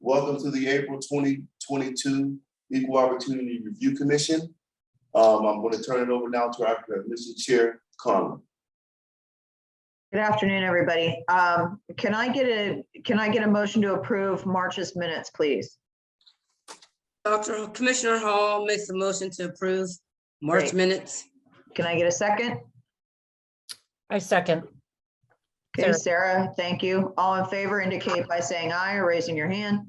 Welcome to the April 2022 Equal Opportunity Review Commission. I'm going to turn it over now to our Commission Chair, Conlon. Good afternoon, everybody. Can I get a motion to approve March's minutes, please? Commissioner Hall makes a motion to approve March Great. minutes. Can I get a second? I second. Okay, Sarah, thank you. All in favor indicate by saying aye or raising your hand.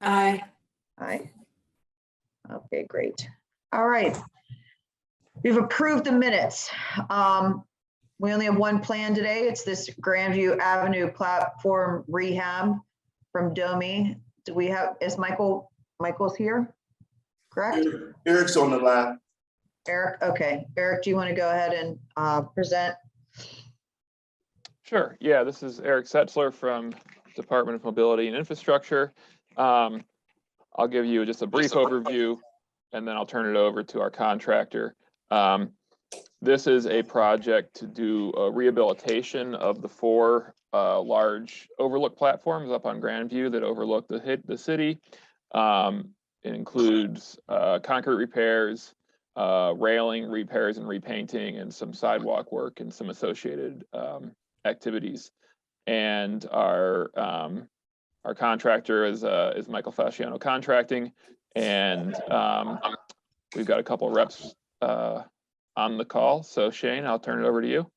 Aye. Aye. Okay, great. All right. We've approved the minutes. We only have one plan today. It's this Grandview Avenue platform rehab from Domi. Do we have, is Michael's here? Correct? Eric's on the line. Eric, okay. Eric, do you want to go ahead and present? Sure. Yeah, this is Eric Setzler from Department of Mobility and Infrastructure. I'll give you just a brief overview, and then I'll turn it over to our contractor. This is a project to do a rehabilitation of the four large overlook platforms up on Grandview that overlook the city. It includes concrete repairs, railing repairs and repainting, and some sidewalk work and some associated activities. And our contractor is Michael Fasciano Contracting, and we've got a couple of reps on the call. So Shane, I'll turn it over to you.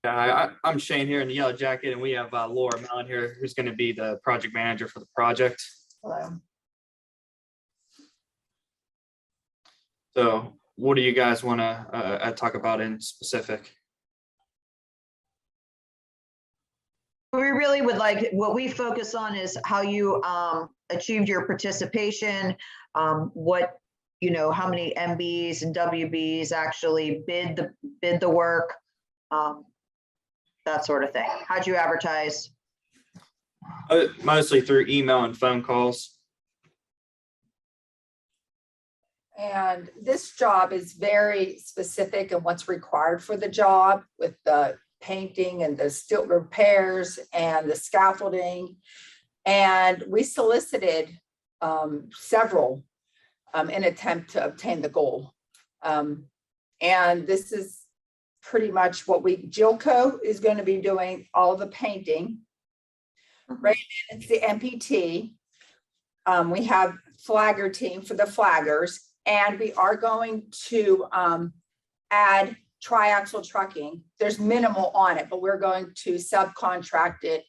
I'm Shane here in the yellow jacket, and we have Laura Mellon here, who's going to be the project manager for the project. Hello. So what do you guys want to talk about in specific? We really would like, what we focus on is how you achieved your participation, what, how many MBs and WBs actually bid the work, that sort of thing. How'd you advertise? Mostly through email and phone calls. And this job is very specific in what's required for the job, with the painting and the steel repairs and the scaffolding. And we solicited several in attempt to obtain the goal. And this is pretty much what Jilco is going to be doing all the painting. Right, it's the MPT. We have flagger team for the flaggers, and we are going to add triaxle trucking. There's minimal on it, but we're going to subcontract it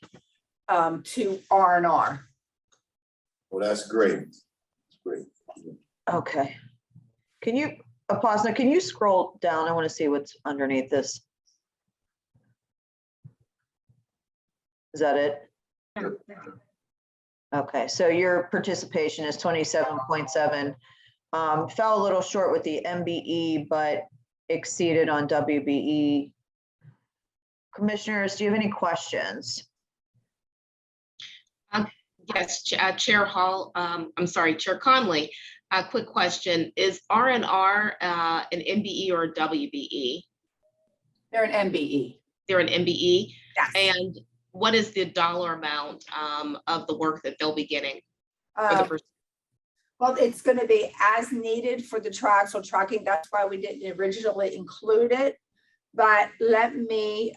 to R&R. Well, that's great. That's great. Okay. Can you, Apasna, can you scroll down? I want to see what's underneath this. Is that it? Okay, so your participation is 27.7. Fell a little short with the MBE, but exceeded on WBE. Commissioners, do you have any questions? Yes, Chair Hall, I'm sorry, Chair Conley, a quick question. Is R&R an MBE or a WBE? They're an MBE. They're an MBE? Yes. And what is the dollar amount of the work that they'll be getting for the first? Well, it's going to be as needed for the triaxle trucking. That's why we didn't originally include it. But let me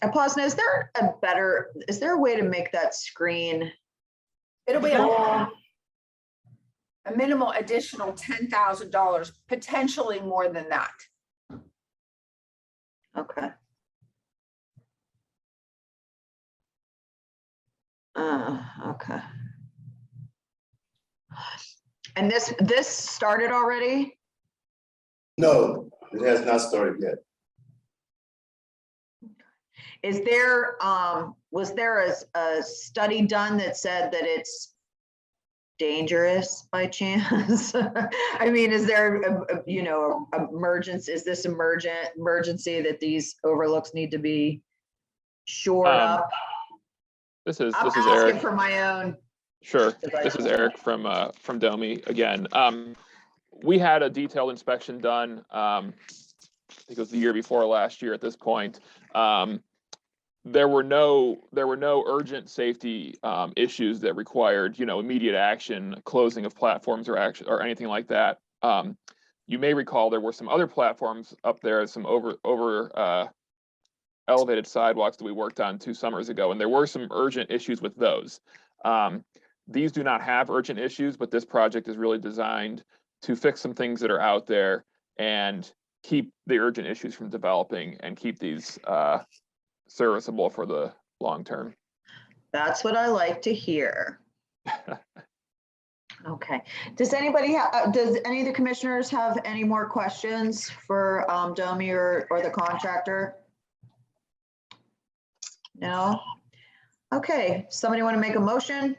Apasna, is there a way to make that screen? it'll be a minimal additional $10,000, potentially more than that. Okay. Okay. And this started already? No, it has not started yet. Is there, was there a study done that said that it's dangerous by chance? I mean, is there emergency? Is this emergency that these overlooks need to be shored up? This is I'm asking Eric for my own. Sure. This is Eric from Domi again. We had a detailed inspection done think it was the year before last year at this point. There were no urgent safety issues that required, immediate action, closing of platforms or anything like that. You may recall there were some other platforms up there, some elevated sidewalks that we worked on 2 summers ago, and there were some urgent issues with those. These do not have urgent issues, but this project is really designed to fix some things that are out there and keep the urgent issues from developing and keep these serviceable for the long term. That's what I like to hear. Okay. Does any of the commissioners have any more questions for Domi or the contractor? No? Okay, somebody want to make a motion?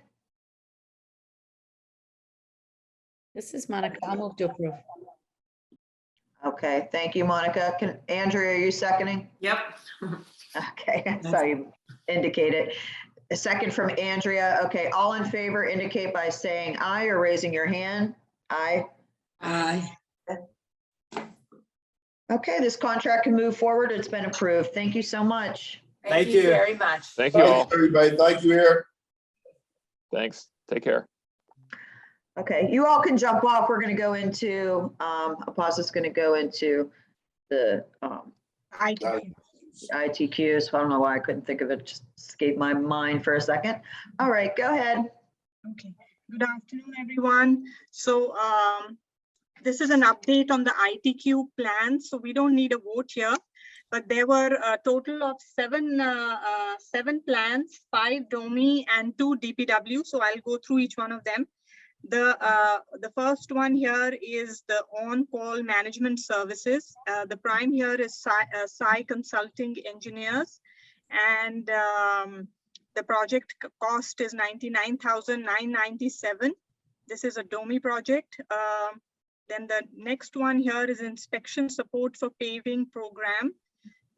This is Monica. I'll move to approve. Okay, thank you, Monica. Andrea, are you seconding? Yep. Okay, so you indicated. A second from Andrea. Okay, all in favor indicate by saying aye or raising your hand. Aye. Aye. Okay, this contract can move forward. It's been approved. Thank you so much. Thank you. Very much. Thank you all. Everybody, thank you, Eric. Thanks. Take care. Okay, you all can jump off. We're going to go into, Apostle's going to go into the ITQs. I don't know why I couldn't think of it. Just escaped my mind for a second. All right, go ahead. Okay, good afternoon, everyone. So this is an update on the ITQ plan. So we don't need a vote here, but there were a total of seven plans, 5 DOMI and 2 DPW. So I'll go through each one of them. The first one here is the on-call management services. The prime here is Sai Consulting Engineers, and the project cost is $99,997. This is a DOMI project. Then the next one here is inspection support for paving program.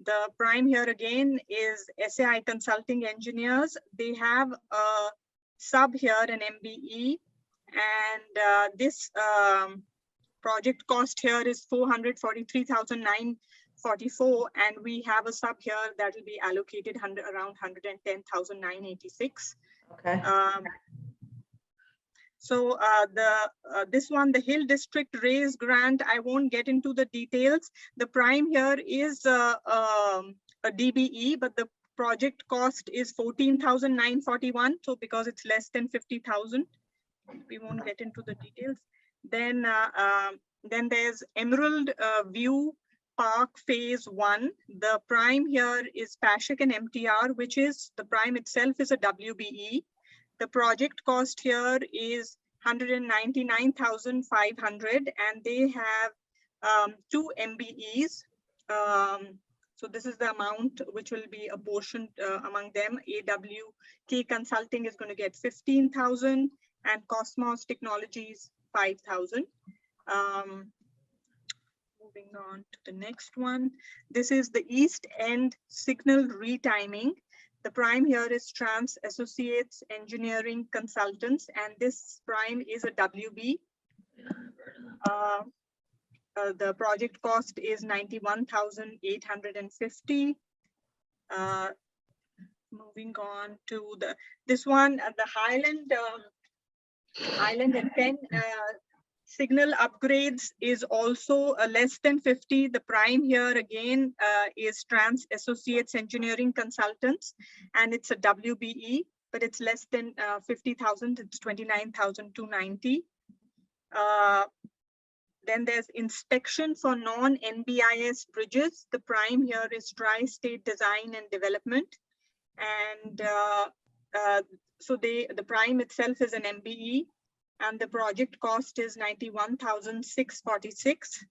The prime here again is SAI Consulting Engineers. They have a sub here, an MBE. And this project cost here is $443,944, and we have a sub here that will be allocated around $110,986. Okay. So this one, the Hill District Raise Grant, I won't get into the details. The prime here is a DBE, but the project cost is $14,941. So because it's less than $50,000. We won't get into the details. Then there's Emerald View Park Phase 1. The prime here is Pashak and MTR, which is the prime itself is a WBE. The project cost here is $199,500, and they have 2 MBEs. So this is the amount which will be apportioned among them. AWK Consulting is going to get $15,000. And Cosmos Technologies 5,000. Moving on to the next one. This is the East End Signal Retiming. The prime here is Trans Associates Engineering Consultants, and this prime is a WB. The project cost is $91,850. Moving on to this one, the Highland and 10 signal upgrades is also less than 50. The prime here again is Trans Associates Engineering Consultants, and it's a WBE, but it's less than 50,000. It's 29,290. Then there's inspection for non-NBIS bridges. The prime here is Tri-State Design and Development, and so the prime itself is an MBE, and the project cost is $91,646.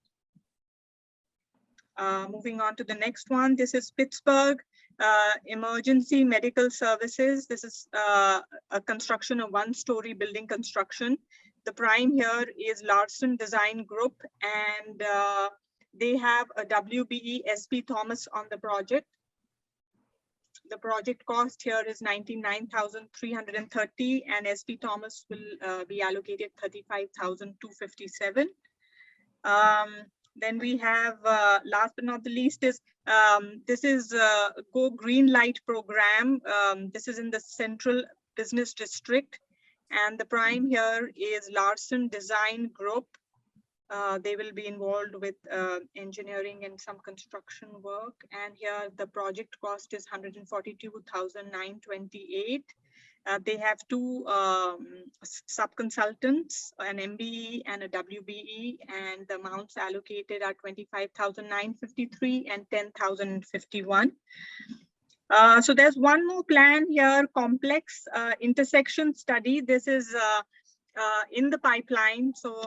Moving on to the next one, this is Pittsburgh Emergency Medical Services. This is a construction of 1-story building construction. The prime here is Larson Design Group, and they have a WBE SP Thomas on the project. The project cost here is $99,330, and SP Thomas will be allocated $35,257. Then we have, last but not the least is, this is Go Green Light program. This is in the Central Business District. And the prime here is Larson Design Group. They will be involved with engineering and some construction work. And here the project cost is 142,928. They have two sub-consultants, an MBE and a WBE, and the amounts allocated are 25,953 and 10,051. So there's one more plan here, complex intersection study. This is in the pipeline. So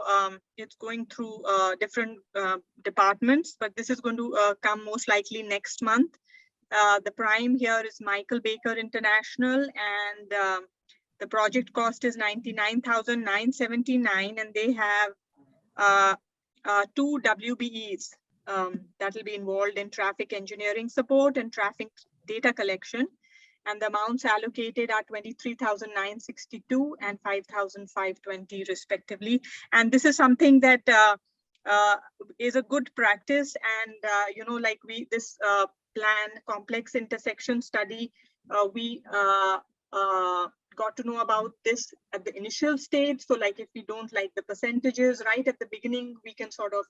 it's going through different departments, but this is going to come most likely next month. The prime here is Michael Baker International, and the project cost is 99,979, and they have two WBEs that will be involved in traffic engineering support and traffic data collection. And the amounts allocated are 23,962 and 5,520 respectively. And this is something that is a good practice. And, like this plan, complex intersection study, we got to know about this at the initial stage. So like if we don't like the percentages right at the beginning, we can sort of,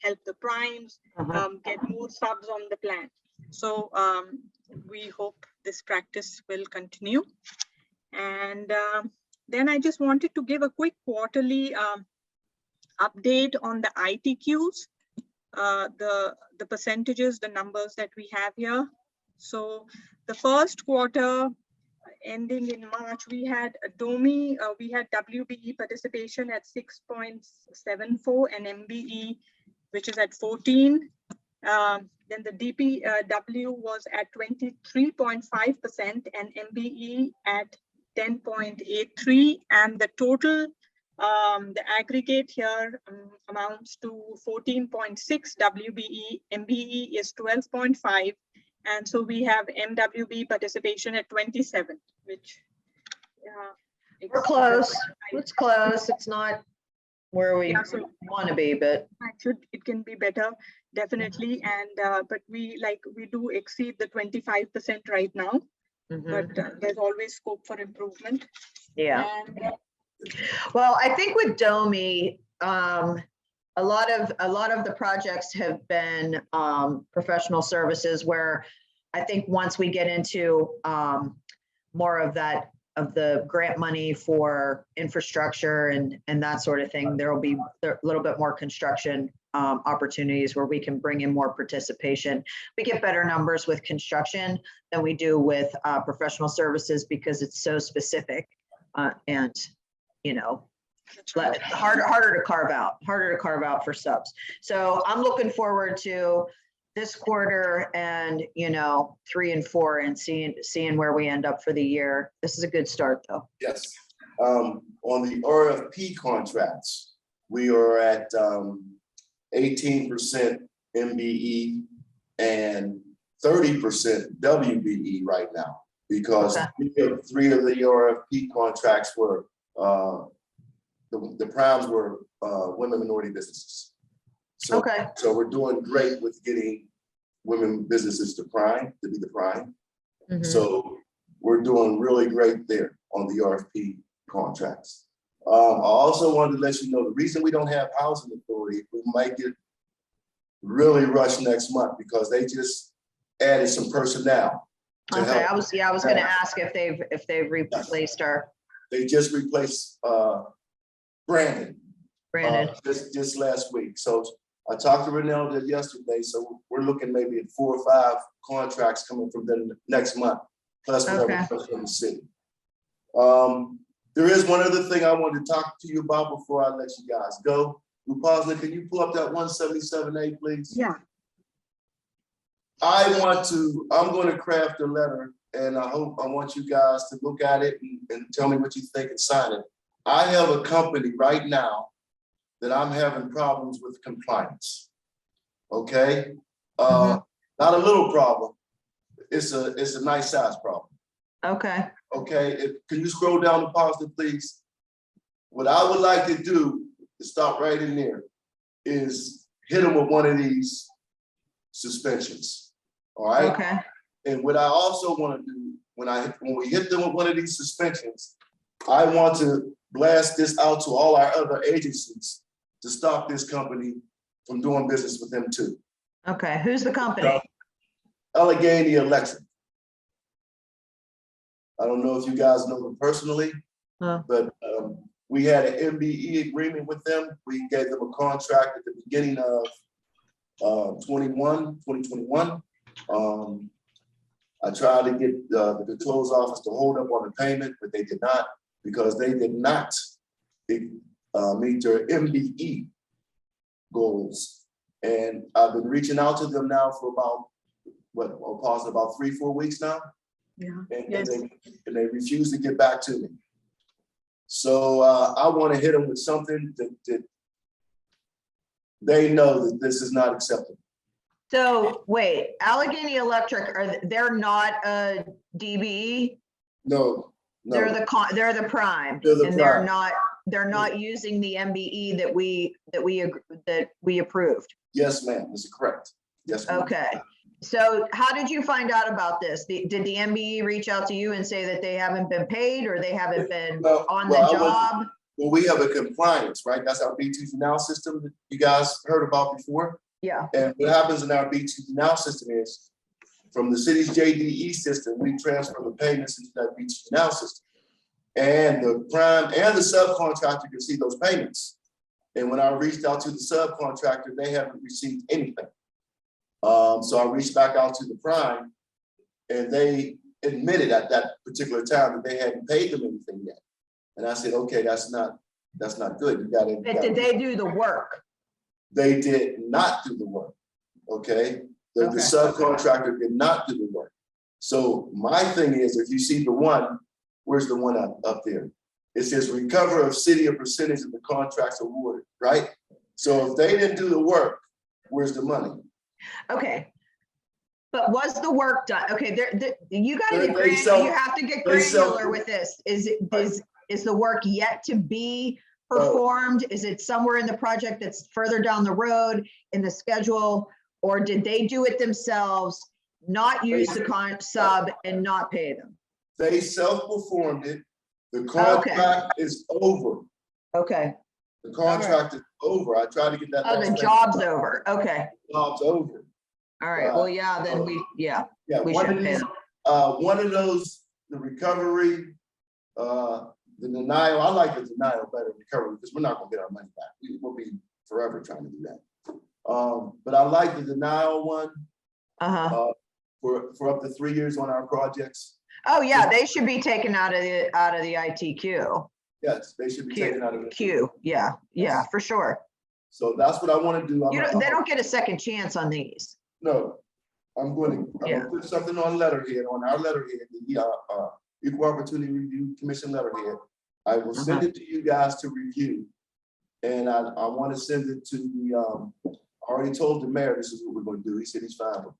help the primes get more subs on the plan. So we hope this practice will continue. And then I just wanted to give a quick quarterly update on the ITQs, the percentages, the numbers that we have here. So the first quarter ending in March, we had DOMI, we had WBE participation at 6.74 and MBE, which is at 14. Then the DPW was at 23.5% and MBE at 10.83, and the total, the aggregate here amounts to 14.6 WBE, MBE is 12.5, and so we have MWB participation at 27, which We're close. It's close. It's not where we want to be, but it can be better, definitely. And but we do exceed the 25% right now, but there's always scope for improvement. Yeah. And, well, I think with DOMI, a lot of the projects have been professional services, where I think once we get into more of that, of the grant money for infrastructure and that sort of thing, there will be a little bit more construction opportunities where we can bring in more participation. We get better numbers with construction than we do with professional services because it's so specific and, harder to carve out for subs. So I'm looking forward to this quarter and 3 and 4 and seeing where we end up for the year. This is a good start though. Yes. On the RFP contracts, we are at 18% MBE and 30% WBE right now, because three of the RFP contracts were the primes were women minority businesses. So, so we're doing great with getting women businesses to be the prime. So we're doing really great there on the RFP contracts. I also wanted to let you know the reason we don't have housing authority, we might get really rushed next month because they just added some personnel. Okay, I was going to ask if they've replaced our. They just replaced Brandon. Just last week. So I talked to Renelda yesterday, so we're looking maybe at 4 or 5 contracts coming from them next month, plus whatever comes from the city. There is one other thing I wanted to talk to you about before I let you guys go. Rupasna, can you pull up that 177A, please? Yeah. I'm going to craft a letter, and I want you guys to look at it and tell me what you think and sign it. I have a company right now that I'm having problems with compliance. Okay, not a little problem. It's a nice size problem. Okay. Okay. Can you scroll down to positive, please? What I would like to do to stop right in there is hit them with one of these suspensions. All right. Okay, And what I also want to do when we hit them with one of these suspensions, I want to blast this out to all our other agencies to stop this company from doing business with them too. okay. Who's the company? Allegheny Electric. I don't know if you guys know them personally, Huh. but we had an MBE agreement with them. We gave them a contract at the beginning of 2021. I tried to get the controls office to hold up on the payment, but they did not, because they did not meet their MBE goals. And I've been reaching out to them now for about, about 3-4 weeks now. Yeah. And, Yes. and they refuse to get back to me. So I want to hit them with something that they know that this is not acceptable. So wait, Allegheny Electric, they're not a DBE? No, They're no. they're the prime, They're the and prime. they're not using the MBE that we approved. Yes, ma'am. This is correct. Yes, ma'am. Okay. So how did you find out about this? Did the MBE reach out to you and say that they haven't been paid or they haven't been on the job? Well, we have a compliance, right? That's our B2 Now system that you guys heard about before. Yeah. And what happens in our B2 Now system is, from the city's JDE system, we transfer the payments into that B2 Now system. And the prime and the subcontractor can see those payments. And when I reached out to the subcontractor, they haven't received anything. So I reached back out to the prime, and they admitted at that particular time that they hadn't paid them anything yet. And I said, okay, that's not good. You gotta. But did they do the work? They did not do the work. Okay. The subcontractor did not do the work. So my thing is, if you see the one, where's the one up there? It says recover of city a percentage of the contracts awarded, right? So if they didn't do the work, where's the money? Okay. But was the work done? Okay, you gotta They get granular, sell- you have to get they sell- granular with this. Is the work yet to be performed? Is it somewhere in the project that's further down the road in the schedule? Or did they do it themselves, not use the sub and not pay them? They self-performed it. The contract is over. Okay. The contract is over. I tried to get that. Oh, the job's over. Okay. Job's over. All right. Well, yeah, then Yeah, we one should of pay these, them. one of those, the recovery, the denial, I like the denial better than recovery, because we're not gonna get our money back. We'll be forever trying to do that. But I like the denial one, for up to 3 years on our projects. Oh, yeah, they should be taken out of the ITQ. Yes, they should be taken out of it. Q, yeah, for sure. So that's what I want to do. They don't get a second chance on these. No, I'm going to put something on letterhead, on our letterhead, the Equal Opportunity Review Commission letterhead. I will send it to you guys to review. And I want to send it to the, I already told the mayor this is what we're going to do. He said he's fine with it.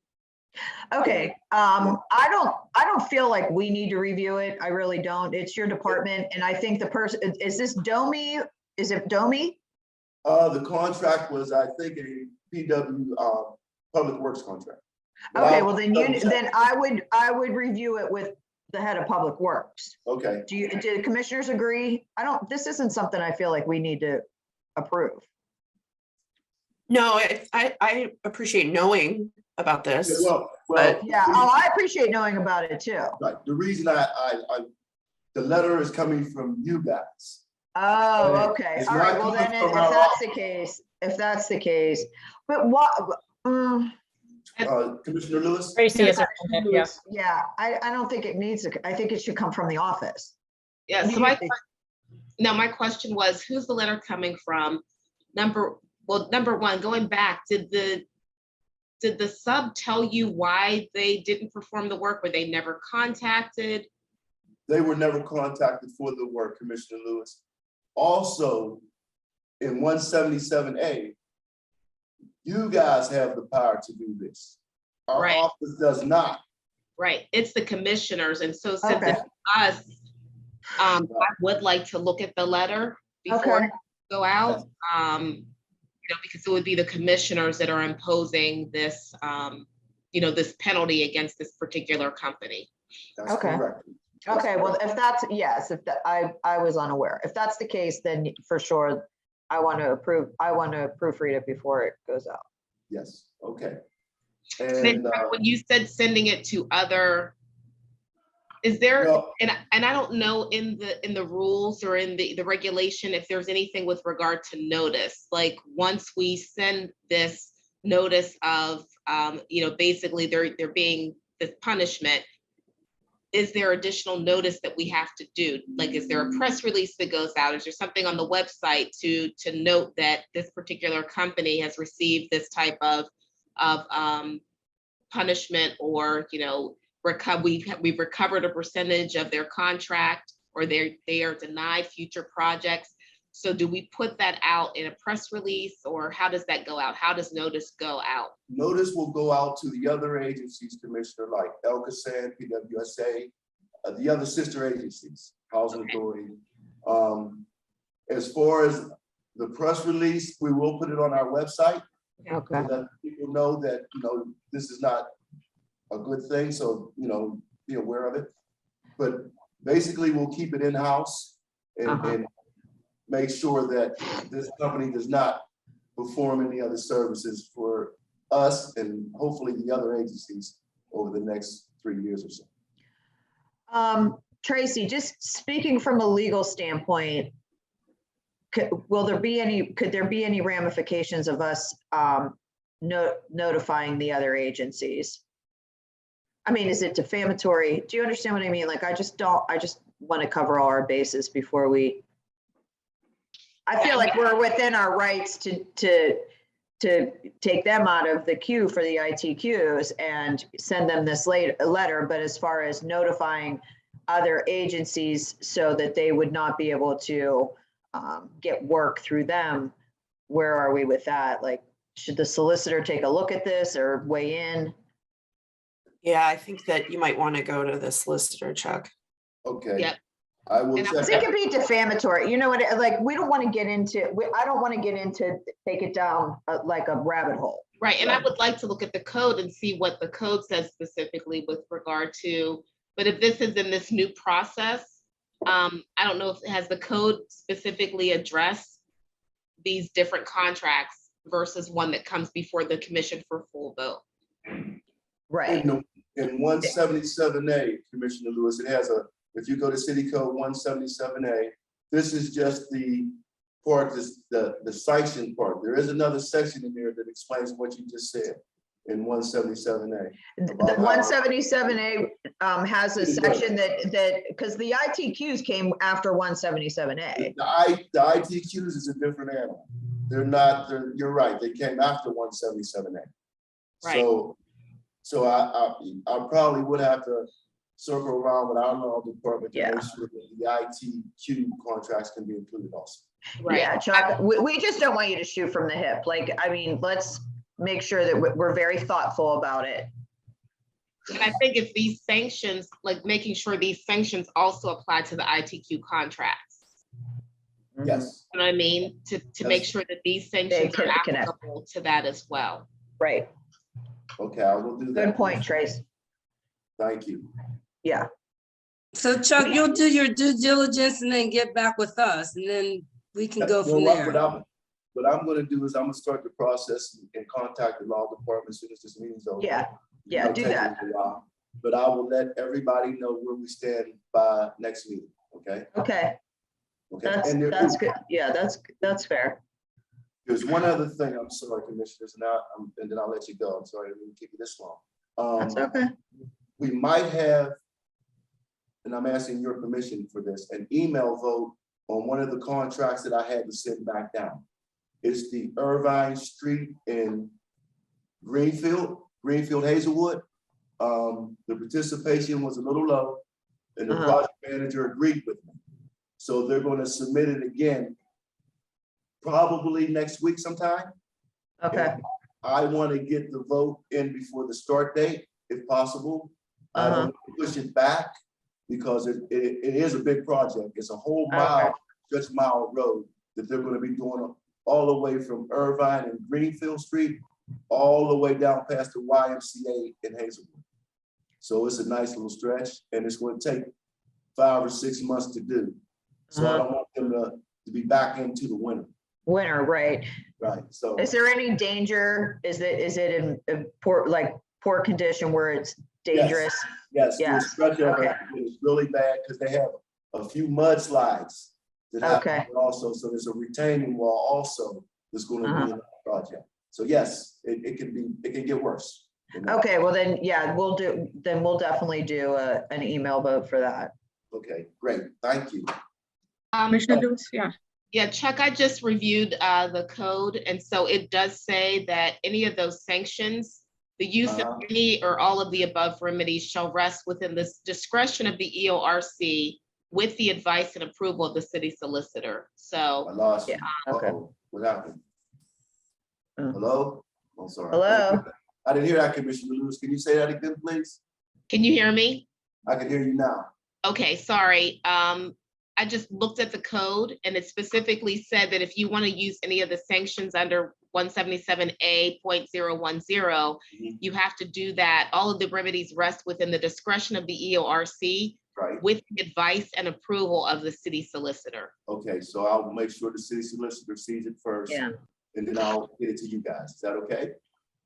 Okay, I don't feel like we need to review it. I really don't. It's your department. And I think the person, is this Domi? Is it Domi? The contract was, I think, a PW Public Works contract. Okay, well then I would review it with the head of Public Works. Okay. Do the commissioners agree? This isn't something I feel like we need to approve. No, I appreciate knowing about this. Well, yeah. Oh, I appreciate knowing about it too. Right. The reason the letter is coming from you guys. Oh, okay. All right. Well, then if that's the case, but what? Commissioner Lewis? Tracy is a contact, yeah. Yeah, I don't think it needs to. I think it should come from the office. Yeah, so my question was, who's the letter coming from? Number one, going back, did the sub tell you why they didn't perform the work? Were they never contacted? They were never contacted for the work, Commissioner Lewis. Also, in 177A, you guys have the power to do this. Our office does not. Right, it's the commissioners, and so since it's us, I would like to look at the letter before it go out. because it would be the commissioners that are imposing this, this penalty against this particular company. That's Okay. correct. Okay, well, if that's, yes, if that, I was unaware. If that's the case, then for sure, I want to proofread it before it goes out. Yes, okay. Then And when you said sending it to other, is there, well, and I don't know in the rules or in the regulation, if there's anything with regard to notice, like once we send this notice of, basically they're being this punishment, is there additional notice that we have to do? Like, is there a press release that goes out? Is there something on the website to note that this particular company has received this type of punishment, or, we've recovered a percentage of their contract, or they are denied future projects? So do we put that out in a press release, or how does that go out? How does notice go out? notice will go out to the other agencies, Commissioner, like Elcasan, PWSA, the other sister agencies, Housing Authority. As far as the press release, we will put it on our website. Okay. So that people know that, this is not a good thing, so, be aware of it. But basically, we'll keep it in-house and make sure that this company does not perform any other services for us and hopefully the other agencies over the next 3 years or so. Tracy, just speaking from a legal standpoint, could there be any ramifications of us notifying the other agencies? I mean, is it defamatory? Do you understand what I mean? Like, I just want to cover all our bases before I feel like we're within our rights to take them out of the queue for the ITQs and send them this letter. But as far as notifying other agencies so that they would not be able to get work through them, where are we with that? Like, should the solicitor take a look at this or weigh in? Yeah, I think that you might want to go to the solicitor, Chuck. Okay. Yep. I will And I check. It could be defamatory. You know what? Like, we don't want to get into. I don't want to get into take it down like a rabbit hole. Right, and I would like to look at the code and see what the code says specifically with regard to, but if this is in this new process, I don't know if it has the code specifically address these different contracts versus one that comes before the commission for full vote. Right. In 177A, Commissioner Lewis, it has if you go to City Code 177A, this is just the part, the sanction part. There is another section in there that explains what you just said in 177A. The 177A has a section that because the ITQs came after 177A. The ITQs is a different animal. You're right, they came after 177A. Right. So I probably would have to circle around with our law department to make sure that the ITQ contracts can be included also. Right. Yeah, Chuck, we just don't want you to shoot from the hip. Like, I mean, let's make sure that we're very thoughtful about it. And I think if these sanctions, like making sure these sanctions also apply to the ITQ contracts. Yes. You know what I mean? To make sure that these sanctions are applicable to that as well. Right. Okay, I will do that. Good point, Trace. Thank you. Yeah. So Chuck, you'll do your due diligence and then get back with us, and then we can go from there. What I'm gonna do is I'm gonna start the process and contact the law department as soon as this meeting's over. Yeah, It'll do take that. a while, but I will let everybody know where we stand by next meeting, okay? Okay, Okay. And that's good. Yeah, that's fair. there's one other thing, I'm sorry, Commissioners, and then I'll let you go. I'm sorry, I didn't keep you this long. That's okay. We might have, and I'm asking your permission for this, an email vote on one of the contracts that I had to send back down. It's the Irvine Street in Greenfield Hazelwood. The participation was a little low and the project manager agreed with me. So they're going to submit it again, probably next week sometime. Okay. And I want to get the vote in before the start date, if possible. I don't want to push it back because it is a big project. It's a whole mile, just mile road that they're going to be doing all the way from Irvine and Greenfield Street, all the way down past the YMCA in Hazelwood. So it's a nice little stretch, and it's going to take 5 or 6 months to do. So I don't want them to be back into the winter. Winter, right. Right, so. Is there any danger? Is it in poor condition where it's dangerous? Yes, the Yes, stretch of okay. it is really bad because they have a few mudslides that happen Okay. also. So there's a retaining wall also that's going to be in the project. So yes, it can get worse. Okay, well then, yeah, we'll definitely do an email vote for that. Okay, great. Thank you. Commissioner Lewis, yeah. Yeah, Chuck, I just reviewed the code, and so it does say that any of those sanctions, the use of any or all of the above remedies shall rest within the discretion of the EORC with the advice and approval of the city solicitor. I So, lost you. Okay. Uh-oh. What happened? Oh. Hello? I'm sorry. Hello? I didn't hear that, Commissioner Lewis. Can you say that again, please? can you hear me? I can hear you now. Okay, sorry. I just looked at the code and it specifically said that if you want to use any of the sanctions under 177A.010, you have to do that. All of the remedies rest within the discretion of the EORC Right. with the advice and approval of the city solicitor. Okay, so I'll make sure the city solicitor sees it first. Yeah. And then I'll get it to you guys. Is that okay?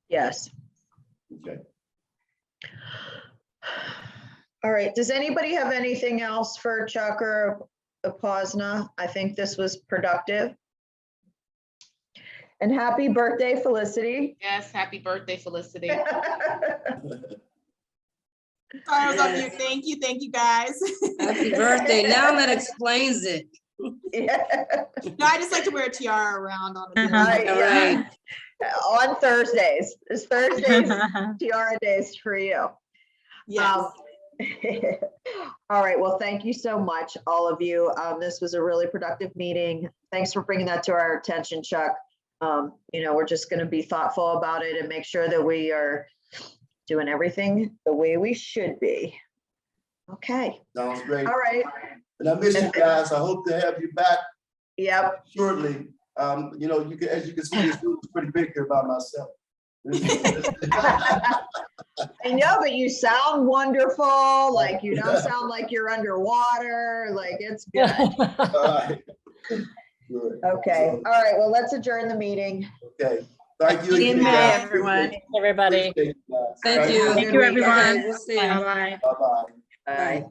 Yes. Okay. All right. Does anybody have anything else for Chuck or Apasna? I think this was productive. And happy birthday, Felicity. Yes, happy birthday, Felicity. Sorry, I was on mute. Thank you guys. Happy birthday. Now that explains it. Yeah. No, I just like to wear a tiara around on a Right, All yeah. right. On Thursdays. It's Thursdays, tiara days for you. Yes. All right. Well, thank you so much, all of you. This was a really productive meeting. Thanks for bringing that to our attention, Chuck. We're just going to be thoughtful about it and make sure that we are doing everything the way we should be. Okay. Sounds great. All right. And I miss you guys. I hope to have you back Yep. shortly. As you can see, this room is pretty big here by myself. I know, but you sound wonderful. Like you don't sound like you're underwater. Like it's good. All right. Good. Okay. All right. Well, let's adjourn the meeting. Okay. Thank you again. Good night, guys. everyone. Everybody. Appreciate you guys. Thank you. Thank you, everyone. Okay, we'll see you. Bye-bye. Bye-bye. Bye.